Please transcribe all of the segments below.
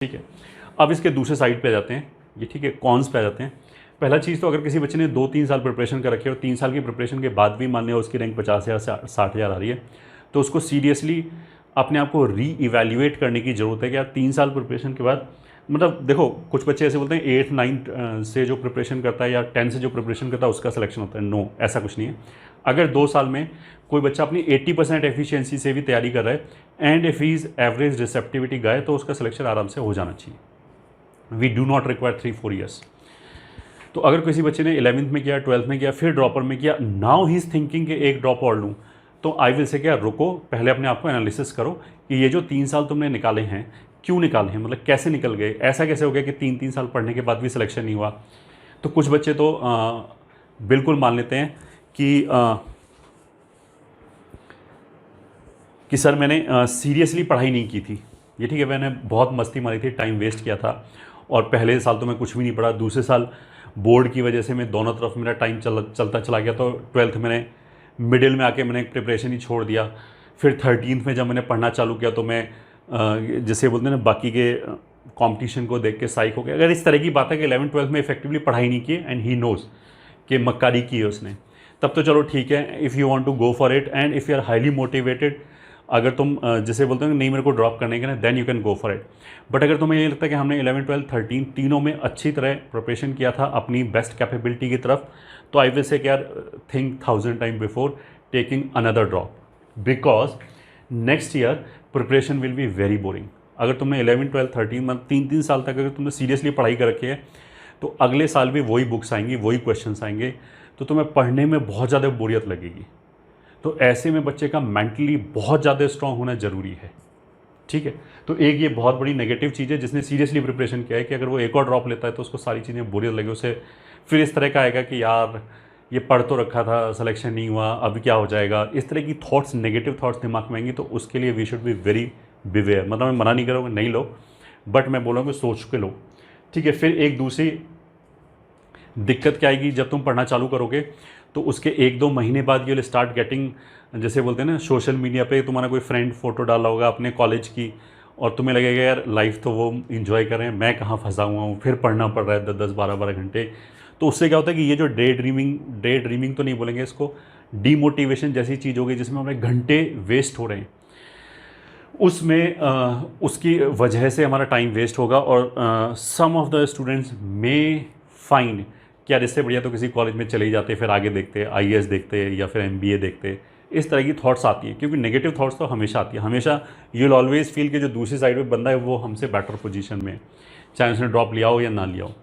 ठीक है। अब इसके दूसरे साइड पे आ जाते हैं, ये ठीक है, कॉन्स पे आ जाते हैं। पहला चीज़ तो अगर किसी बच्चे ने 2-3 साल प्रिपरेशन कर रखी है और 3 साल की प्रिपरेशन के बाद भी मान लिया उसकी रैंक 50,000 से 60,000 आ रही है, तो उसको सीरियसली अपने आप को री इवैल्यूएट करने की ज़रूरत है कि यार 3 साल प्रिपरेशन के बाद, मतलब देखो कुछ बच्चे ऐसे बोलते हैं 8, 9 से जो प्रिपरेशन करता है या 10 से जो प्रिपरेशन करता है उसका सिलेक्शन होता है। नो, ऐसा कुछ नहीं है। अगर 2 साल में कोई बच्चा अपनी 80% एफिशिएंसी से भी तैयारी कर रहा है and if he is average receptivity guy, तो उसका सिलेक्शन आराम से हो जाना चाहिए। We do not require 3-4 years. तो अगर किसी बच्चे ने 11th में किया, 12th में किया, फिर ड्रॉपर में किया, नाउ ही इज़ थिंकिंग कि एक ड्रॉप और लूँ, तो आई विल से क्या, रुको, पहले अपने आप को एनालिसिस करो कि ये जो 3 साल तुमने निकाले हैं क्यों निकाले हैं, मतलब कैसे निकल गए, ऐसा कैसे हो गया कि 3-3 साल पढ़ने के बाद भी सिलेक्शन नहीं हुआ। तो कुछ बच्चे तो बिल्कुल मान लेते हैं कि सर मैंने सीरियसली पढ़ाई नहीं की थी, ये ठीक है, मैंने बहुत मस्ती मारी थी, टाइम वेस्ट किया था और पहले साल तो मैं कुछ भी नहीं पढ़ा, दूसरे साल बोर्ड की वजह से मैं दोनों तरफ मेरा टाइम चलता चला गया, तो 12th मैंने मिडिल में आके मैंने प्रिपरेशन ही छोड़ दिया। फिर 13th में जब मैंने पढ़ना चालू किया तो मैं जैसे बोलते हैं ना बाकी के कंपटीशन को देख के साइक हो गया। अगर इस तरह की बात है कि 11th-12th में इफेक्टिवली पढ़ाई नहीं की एंड ही नोज़ कि मक्कारी की है उसने, तब तो चलो ठीक है, if you want to go for it and if you are highly motivated, अगर तुम जैसे बोलते हो नहीं मेरे को ड्रॉप करने के ना, then you can go for it. But अगर तुम्हें ये लगता है कि हमने 11, 12, 13 तीनों में अच्छी तरह प्रिपरेशन किया था अपनी बेस्ट कैपेबिलिटी की तरफ, तो आई विल से कि यार think 1000 time before taking another drop, because next year preparation will be very boring. अगर तुमने 11, 12, 13 मतलब 3-3 साल तक अगर तुमने सीरियसली पढ़ाई कर रखी है, तो अगले साल भी वही बुक्स आएंगी, वही क्वेश्चंस आएंगे, तो तुम्हें पढ़ने में बहुत ज़्यादा बोरियत लगेगी। तो ऐसे में बच्चे का मेंटली बहुत ज़्यादा स्ट्रांग होना ज़रूरी है। ठीक है, तो एक ये बहुत बड़ी नेगेटिव चीज़ है जिसने सीरियसली प्रिपरेशन किया है कि अगर वो एक और ड्रॉप लेता है तो उसको सारी चीज़ें बोरियत लगे, उसे फिर इस तरह का आएगा कि यार ये पढ़ तो रखा था, सिलेक्शन नहीं हुआ, अब क्या हो जाएगा, इस तरह की थॉट्स, नेगेटिव थॉट्स दिमाग में आएंगी। तो उसके लिए we should be very beware. मतलब मैं मना नहीं करूँगा नहीं लो, बट मैं बोलूँगा सोच के लो। ठीक है, फिर एक दूसरी दिक्कत क्या आएगी, जब तुम पढ़ना चालू करोगे तो उसके 1-2 महीने बाद यू विल स्टार्ट गेटिंग, जैसे बोलते हैं ना सोशल मीडिया पे तुम्हारा कोई फ्रेंड फोटो डाला होगा अपने कॉलेज की और तुम्हें लगेगा यार लाइफ तो वो इन्जॉय कर रहे हैं, मैं कहाँ फंसा हुआ हूँ, फिर पढ़ना पड़ रहा है 10-10, 12-12 घंटे। तो उससे क्या होता है कि ये जो डे ड्रीमिंग तो नहीं बोलेंगे इसको, डीमोटिवेशन जैसी चीज़ हो गई जिसमें हमारे घंटे वेस्ट हो रहे हैं, उसमें उसकी वजह से हमारा टाइम वेस्ट होगा। और some of the students may find कि यार इससे बढ़िया तो किसी कॉलेज में चले ही जाते, फिर आगे देखते, आईएएस देखते या फिर एमबीए देखते। इस तरह की थॉट्स आती हैं, क्योंकि नेगेटिव थॉट्स तो हमेशा आती है, हमेशा यू विल ऑलवेज फील कि जो दूसरी साइड पे बंदा है वो हमसे बेटर पोजीशन में है, चाहे उसने ड्रॉप लिया हो या ना लिया हो।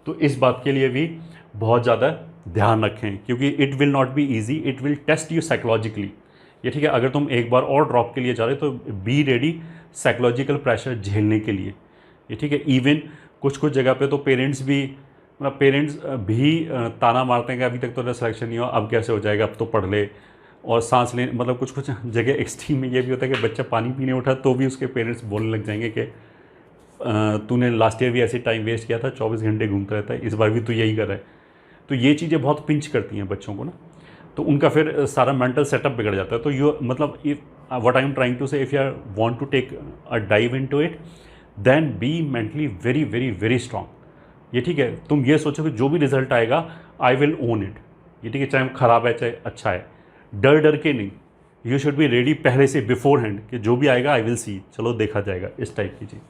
तो इस बात के लिए भी बहुत ज़्यादा ध्यान रखें, क्योंकि it will not be easy, it will test you psychologically. ये ठीक है, अगर तुम एक बार और ड्रॉप के लिए जा रहे हो तो बी रेडी साइकोलॉजिकल प्रेशर झेलने के लिए। ये ठीक है, इवन कुछ जगह पे तो पेरेंट्स भी ताना मारते हैं कि अभी तक तो सिलेक्शन नहीं हुआ, अब कैसे हो जाएगा, अब तो पढ़ ले और सांस ले, मतलब कुछ जगह एक्सट्रीम में ये भी होता है कि बच्चा पानी पीने उठा तो भी उसके पेरेंट्स बोलने लग जाएंगे कि तूने लास्ट ईयर भी ऐसे टाइम वेस्ट किया था, 24 घंटे घूमता रहता है, इस बार भी तू यही कर रहा है। तो ये चीज़ें बहुत पिंच करती हैं बच्चों को ना, तो उनका फिर सारा मेंटल सेटअप बिगड़ जाता है। तो यू मतलब if what I am trying to say, if you are want to take a dive into it, then be mentally very very very strong. ये ठीक है, तुम ये सोचो कि जो भी रिजल्ट आएगा आई विल ओन इट। ये ठीक है, चाहे ख़राब है चाहे अच्छा है, डर के नहीं, यू शुड बी रेडी पहले से बिफोर हैंड कि जो भी आएगा आई विल सी, चलो देखा जाएगा, इस टाइप की चीज़।